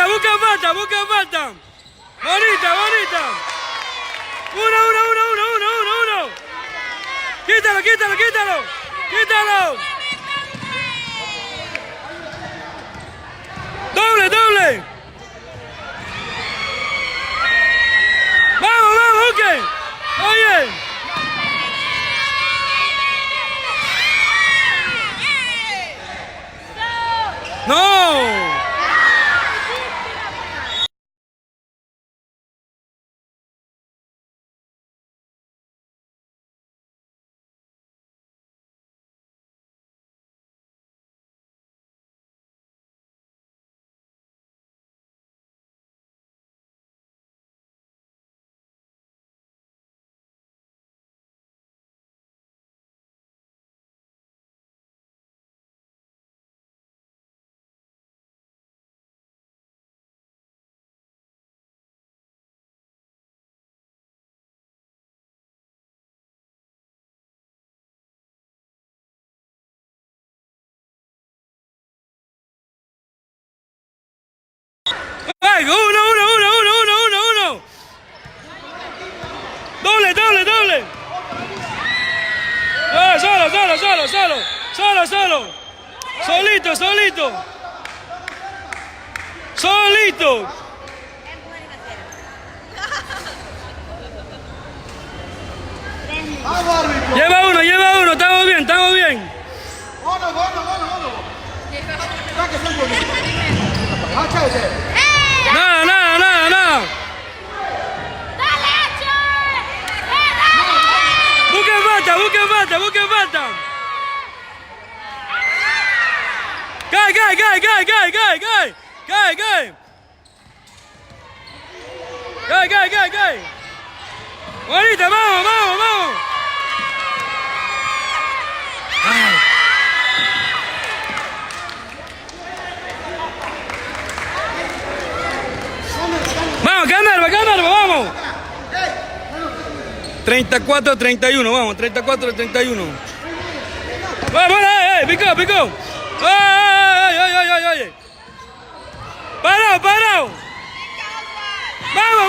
busca falta. Bonita. Uno. Quítalo. Doble. Vamos, ok. Oye. No. Ay, uno. Doble. Solo. Solito. Lleva uno, estamos bien. Nada. Busquen falta. Cae. Bonita, vamos. Ay. Vamos, Ganerva, vamos. 34-31, vamos, 34-31. Vamos, picó. Ay. Parado. Vamos.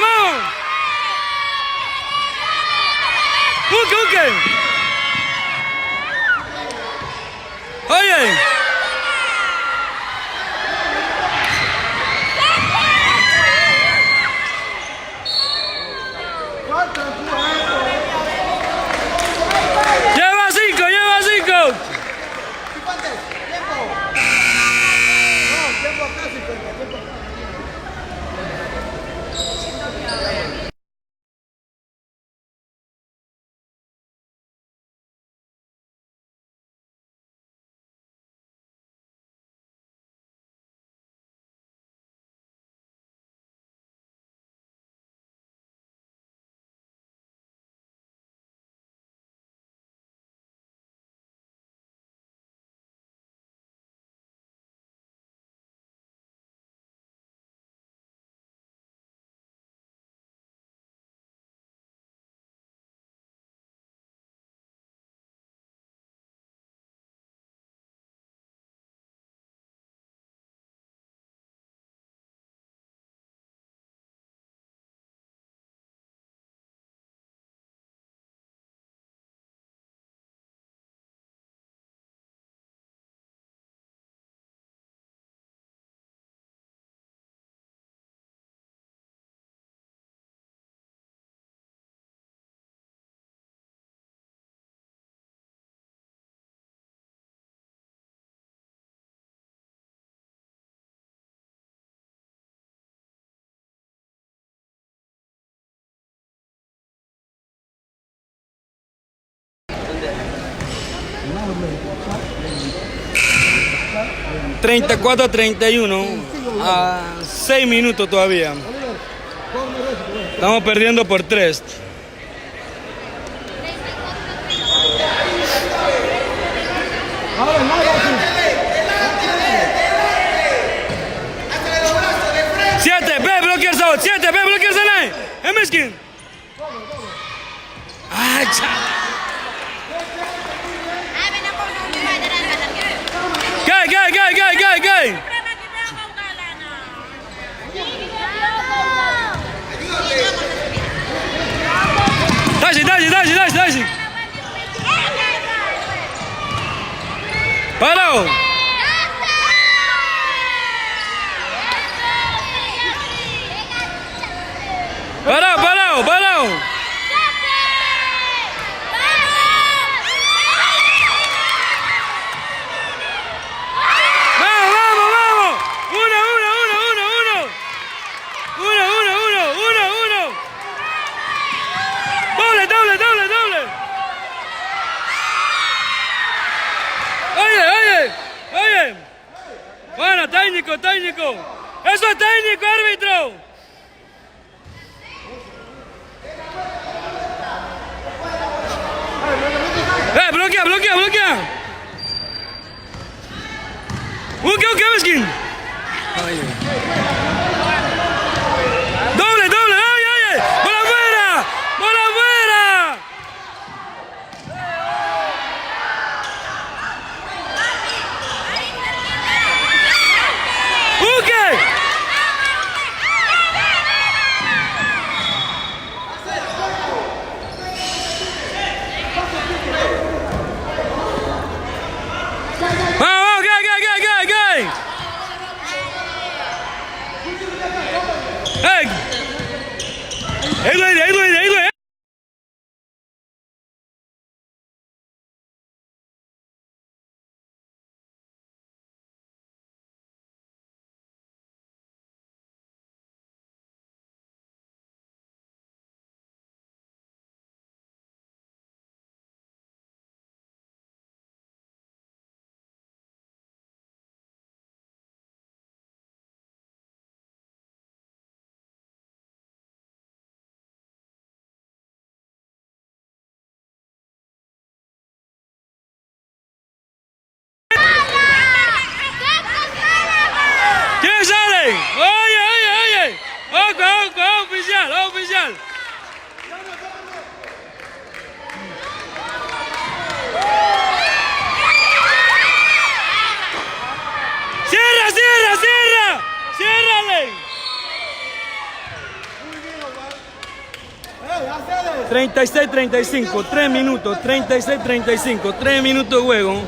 Busque. Oye. Lleva cinco. $34-31 a 6 minutos todavía. Estamos perdiendo por 3. Siete, ve, bloquear out. 7, ve, bloquear Sanay. Emiskin. Ay, Gay. Dale. Parado. Parado. Vamos. Uno. Doble. Oye. Bueno, técnico. Eso es técnico, árbitro. Bloquea. Busca, Meskin. Doble. Oye. Bola afuera. Busque. Vamos, gay. Hey. Ahí duele. ¿Quién sale? Oye. Ojo, oficial. Cierra. Ciérrale. 36-35, 3 minutos. 36-35, 3 minutos de juego.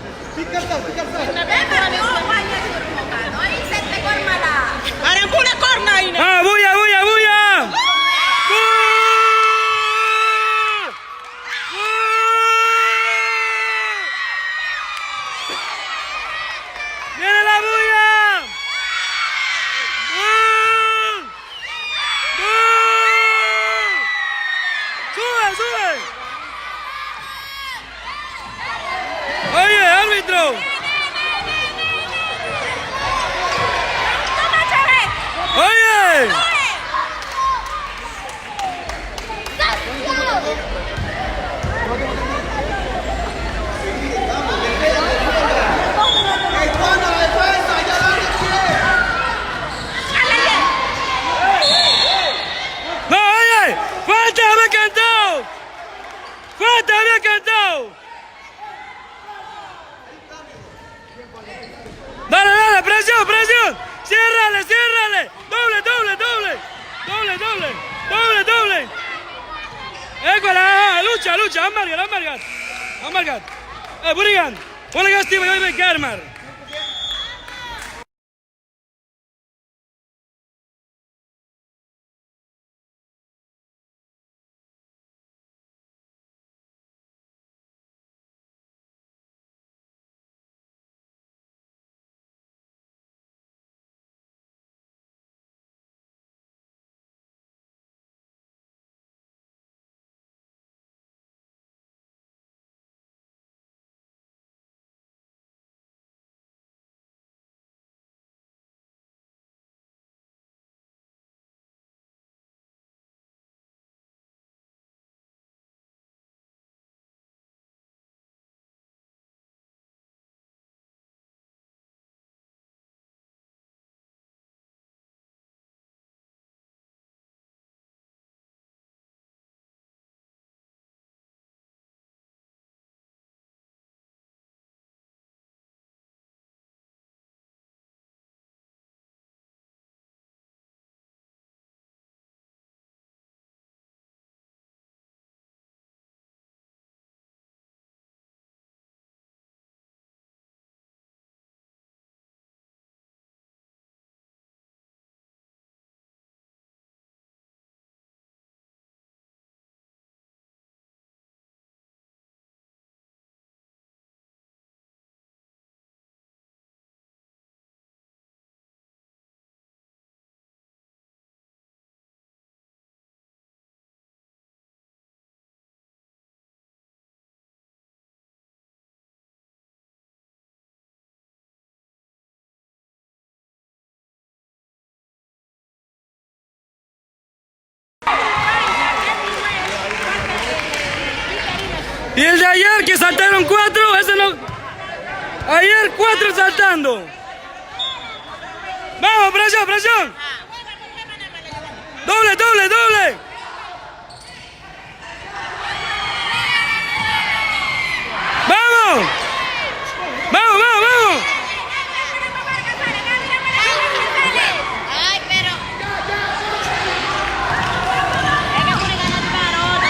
Ah, bulla. ¡Viene la bulla! ¡Sube! Oye, árbitro. Oye. No, oye. Falta, había cantado. Dale, presión. Ciérrale. Doble. Eccola, lucha, Amargat. Burigan, Steve, Kermar. Y el de ayer que saltaron 4, ese no. Ayer 4 saltando. Vamos, presión, presión. Doble, doble, doble. Vamos. Vamos, vamos, vamos. Ay, pero. Es que Juli ganó el parón.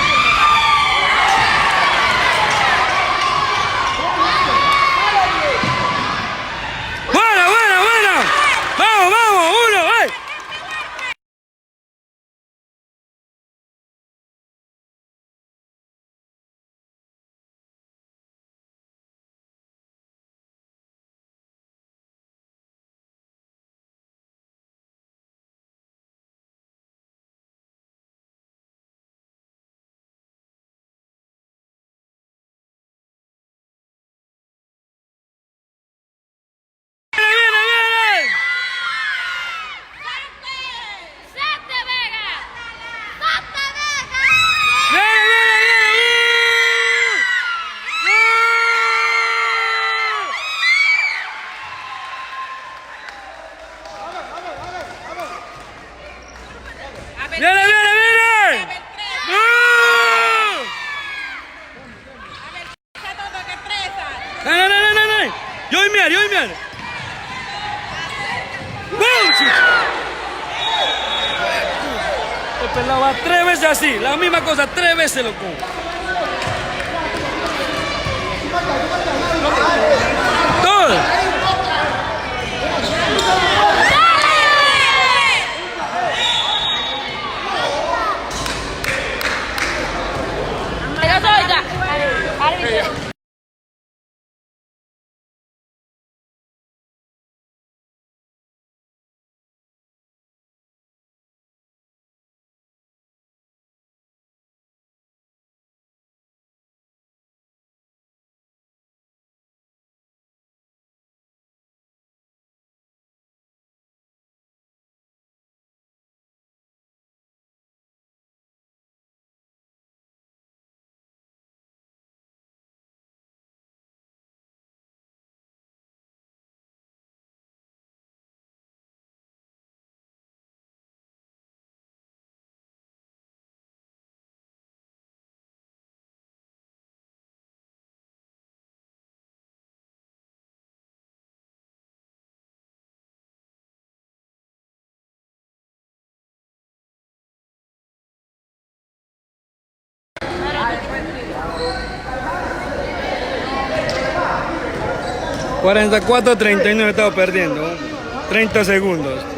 Buena, buena, buena. Vamos, vamos, uno, ¡ay! ¡Viene, viene, viene! ¡No! ¡No, no, no, no, no! ¡Yo y mier, yo y mier! ¡Bum! El pelado va 3 veces así, la misma cosa, 3 veces, loco. Todo. Yo soy ya. Árbitro. 44-39 estamos perdiendo. 30 segundos.